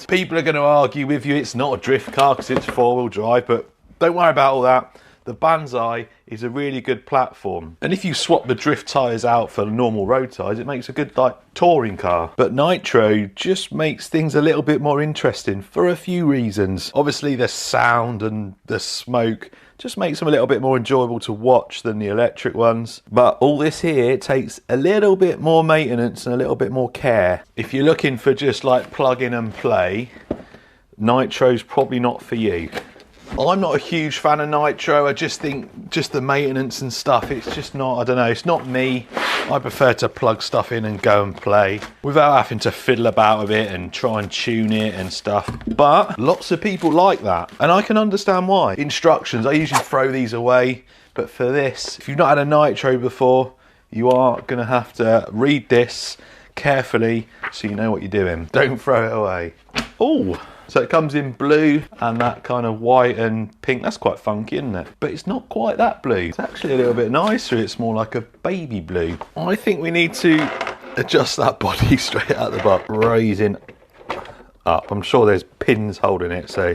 People are going to argue with you it's not a drift car because it's four-wheel drive, but don't worry about all that. The Banzai is a really good platform, and if you swap the drift tyres out for normal road tyres, it makes a good like touring car. But Nitro just makes things a little bit more interesting for a few reasons. Obviously the sound and the smoke just makes them a little bit more enjoyable to watch than the electric ones. But all this here takes a little bit more maintenance and a little bit more care. If you're looking for just like plug in and play, Nitro's probably not for you. I'm not a huge fan of Nitro. I just think just the maintenance and stuff, it's just not, I don't know, it's not me. I prefer to plug stuff in and go and play without having to fiddle about with it and try and tune it and stuff. But lots of people like that, and I can understand why. Instructions, I usually throw these away, but for this, if you've not had a Nitro before, you are going to have to read this carefully so you know what you're doing. Don't throw it away. Oh, so it comes in blue and that kind of white and pink. That's quite funky, isn't it? But it's not quite that blue. It's actually a little bit nicer. It's more like a baby blue. I think we need to adjust that body straight out the box. Raising up. I'm sure there's pins holding it, so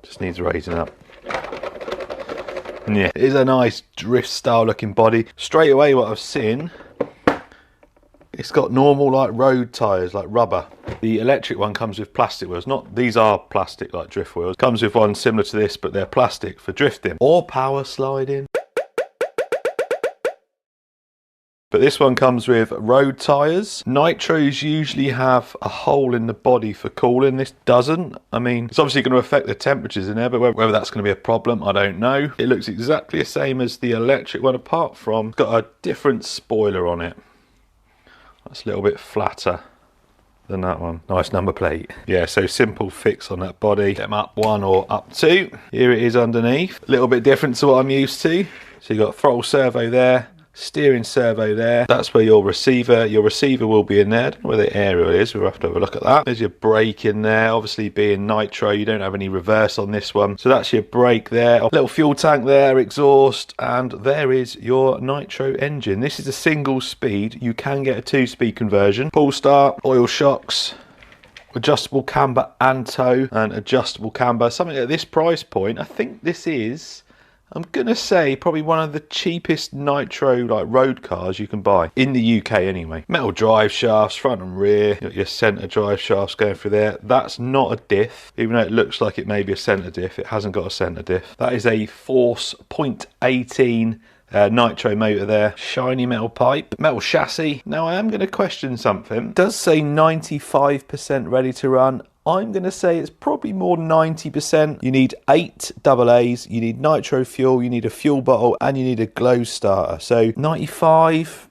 just needs raising up. Yeah, it is a nice drift style looking body. Straight away what I've seen, it's got normal like road tyres, like rubber. The electric one comes with plastic wheels. Not, these are plastic like drift wheels. Comes with one similar to this, but they're plastic for drifting or power sliding. But this one comes with road tyres. Nitros usually have a hole in the body for cooling. This doesn't. I mean, it's obviously going to affect the temperatures in there, but whether that's going to be a problem, I don't know. It looks exactly the same as the electric one, apart from it's got a different spoiler on it. That's a little bit flatter than that one. Nice number plate. Yeah, so simple fix on that body. Get them up 1 or up 2. Here it is underneath. A little bit different to what I'm used to. So you've got throttle servo there, steering servo there. That's where your receiver will be in there. I don't know where the aerial is. We'll have to have a look at that. There's your brake in there. Obviously being Nitro, you don't have any reverse on this one. So that's your brake there. A little fuel tank there, exhaust, and there is your Nitro engine. This is a single speed. You can get a 2-speed conversion. Pull start, oil shocks, adjustable camber and tow, and adjustable camber. Something at this price point, I think this is, I'm gonna say, probably one of the cheapest Nitro like road cars you can buy in the UK anyway. Metal drive shafts, front and rear. You've got your centre drive shafts going through there. That's not a diff, even though it looks like it may be a centre diff. It hasn't got a centre diff. That is a Force 0.18 Nitro motor there. Shiny metal pipe, metal chassis. Now I am going to question something. It does say 95% ready to run. I'm going to say it's probably more 90%. You need 8 AA's, you need nitro fuel, you need a fuel bottle, and you need a glow starter. So 95,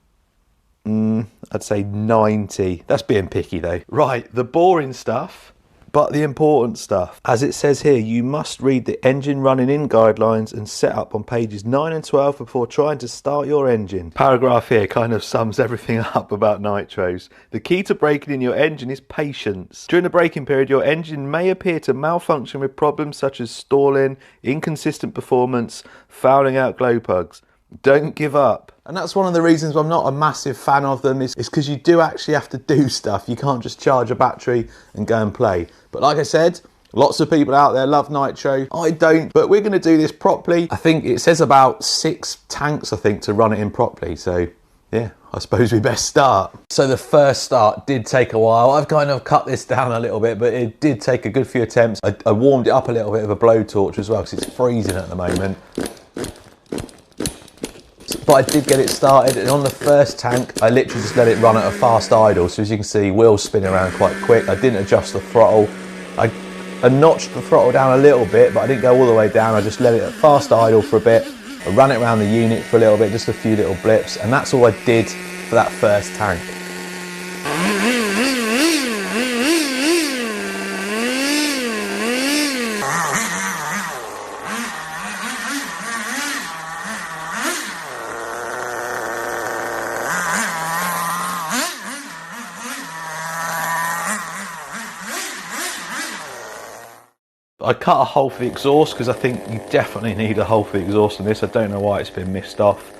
I'd say 90. That's being picky though. Right, the boring stuff, but the important stuff. As it says here, you must read the engine running in guidelines and set up on pages 9 and 12 before trying to start your engine. Paragraph here kind of sums everything up about Nitros. The key to braking in your engine is patience. During the braking period, your engine may appear to malfunction with problems such as stalling, inconsistent performance, fouling out glow plugs. Don't give up. And that's one of the reasons why I'm not a massive fan of them, is because you do actually have to do stuff. You can't just charge a battery and go and play. But like I said, lots of people out there love Nitro. I don't, but we're going to do this properly. I think it says about 6 tanks, I think, to run it in properly. So yeah, I suppose we best start. So the first start did take a while. I've kind of cut this down a little bit, but it did take a good few attempts. I warmed it up a little bit with a blowtorch as well, because it's freezing at the moment. But I did get it started, and on the first tank I literally just let it run at a fast idle. So as you can see, wheels spinning around quite quick. I didn't adjust the throttle. I notched the throttle down a little bit, but I didn't go all the way down. I just let it at fast idle for a bit. I ran it around the unit for a little bit, just a few little blips, and that's all I did for that first tank. I cut a hole for the exhaust because I think you definitely need a hole for the exhaust in this. I don't know why it's been missed off.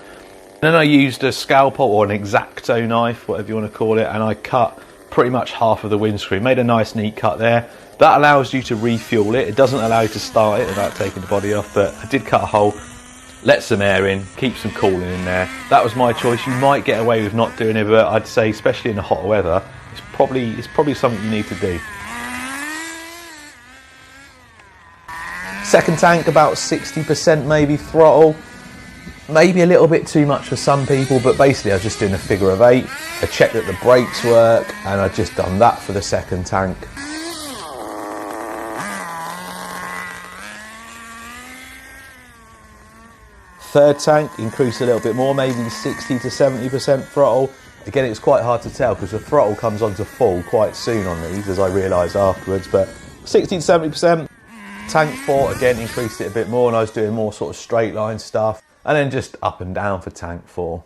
Then I used a scalpel or an X-Acto knife, whatever you want to call it, and I cut pretty much half of the windscreen. Made a nice neat cut there. That allows you to refuel it. It doesn't allow you to start it without taking the body off, but I did cut a hole, let some air in, keep some cooling in there. That was my choice. You might get away with not doing it, but I'd say, especially in the hot weather, it's probably something you need to do. Second tank, about 60% maybe throttle. Maybe a little bit too much for some people, but basically I was just doing a figure of 8. I checked that the brakes work, and I've just done that for the second tank. Third tank, increased a little bit more, maybe 60 to 70% throttle. Again, it's quite hard to tell because the throttle comes on to full quite soon on these, as I realised afterwards, but 60 to 70%. Tank 4, again, increased it a bit more, and I was doing more sort of straight line stuff. And then just up and down for tank 4.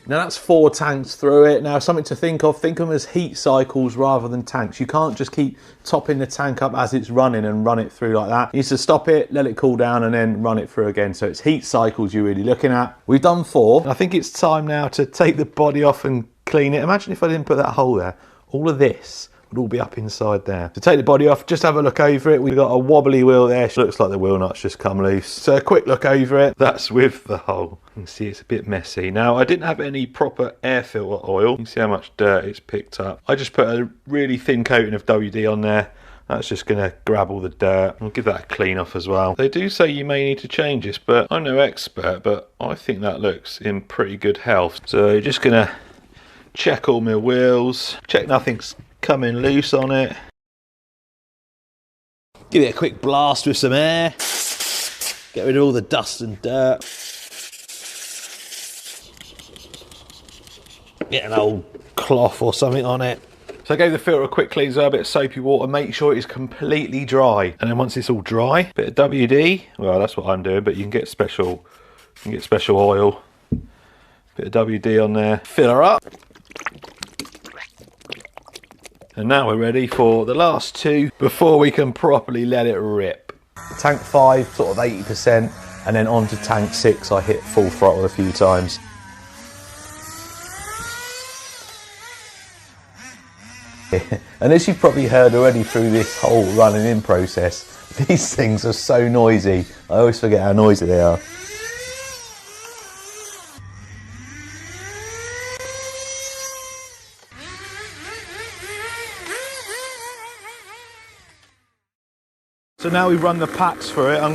Now that's 4 tanks through it. Now something to think of them as heat cycles rather than tanks. You can't just keep topping the tank up as it's running and run it through like that. You need to stop it, let it cool down, and then run it through again. So it's heat cycles you're really looking at. We've done 4. I think it's time now to take the body off and clean it. Imagine if I didn't put that hole there. All of this would all be up inside there. To take the body off, just have a look over it. We've got a wobbly wheel there. It looks like the wheel nut's just come loose. So a quick look over it. That's with the hole. You can see it's a bit messy. Now, I didn't have any proper air filter oil. You can see how much dirt it's picked up. I just put a really thin coating of WD on there. That's just going to grab all the dirt. I'll give that a clean off as well. They do say you may need to change this, but I'm no expert, but I think that looks in pretty good health. So you're just going to check all my wheels, check nothing's coming loose on it. Give it a quick blast with some air. Get rid of all the dust and dirt. Get an old cloth or something on it. So I gave the filter a quick cleanse with a bit of soapy water, make sure it is completely dry. And then once it's all dry, bit of WD, well that's what I'm doing, but you can get special oil. Bit of WD on there, fill her up. And now we're ready for the last 2 before we can properly let it rip. Tank 5, sort of 80%, and then on to tank 6, I hit full throttle a few times. And as you've probably heard already through this whole running in process, these things are so noisy. I always forget how noisy they are. So now we've run the packs for it. I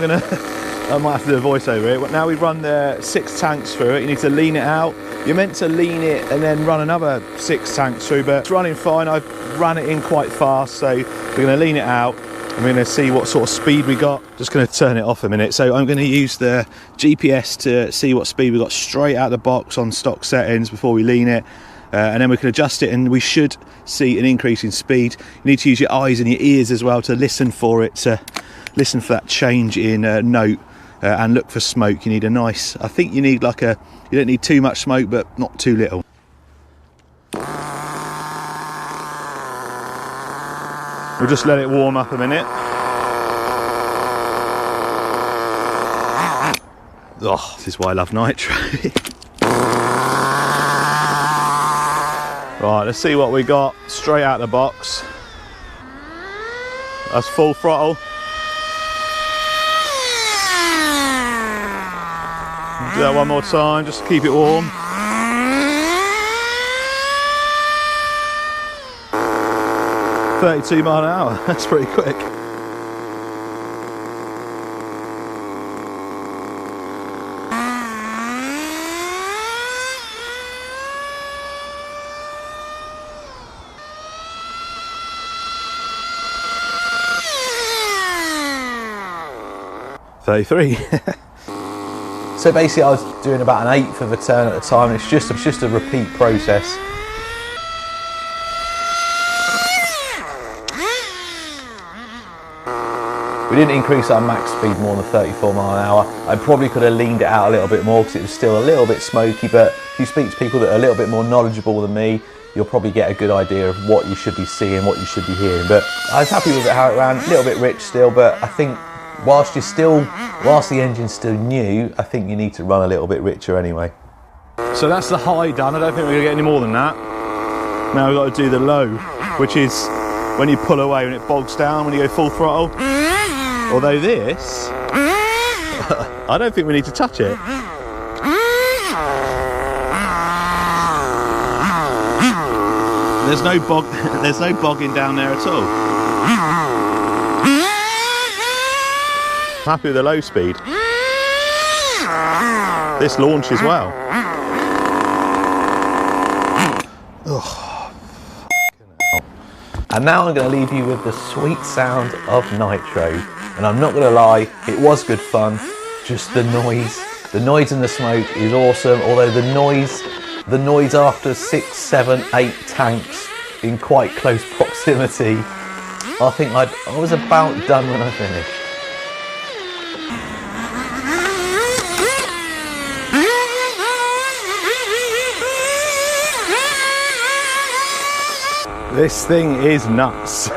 might have to do a voice over it, but now we've run the 6 tanks through it. You need to lean it out. You're meant to lean it and then run another 6 tanks through, but it's running fine. I've run it in quite fast, so we're going to lean it out. I'm going to see what sort of speed we got. Just going to turn it off a minute. So I'm going to use the GPS to see what speed we got straight out of the box on stock settings before we lean it. And then we can adjust it, and we should see an increase in speed. You need to use your eyes and your ears as well to listen for it, to listen for that change in note, and look for smoke. You need a nice, I think you need like you don't need too much smoke, but not too little. We'll just let it warm up a minute. Oh, this is why I love nitro. Right, let's see what we got straight out of the box. That's full throttle. Do that one more time, just to keep it warm. .32 miles an hour, that's pretty quick. .33. So basically I was doing about an 1/8 of a turn at a time. It's just a repeat process. We didn't increase our max speed more than 34 miles an hour. I probably could have leaned it out a little bit more because it was still a little bit smoky, but if you speak to people that are a little bit more knowledgeable than me, you'll probably get a good idea of what you should be seeing, what you should be hearing. But I was happy with it, how it ran. A little bit rich still, but I think whilst the engine's still new, I think you need to run a little bit richer anyway. So that's the high done. I don't think we're going to get any more than that. Now we've got to do the low, which is when you pull away, when it bogs down, when you go full throttle. Although this, I don't think we need to touch it. There's no bogging down there at all. Happy with the low speed. This launch as well. And now I'm going to leave you with the sweet sound of nitro. And I'm not going to lie, it was good fun. Just the noise and the smoke is awesome. Although the noise after 6, 7, 8 tanks in quite close proximity, I think I was about done when I finished. This thing is nuts.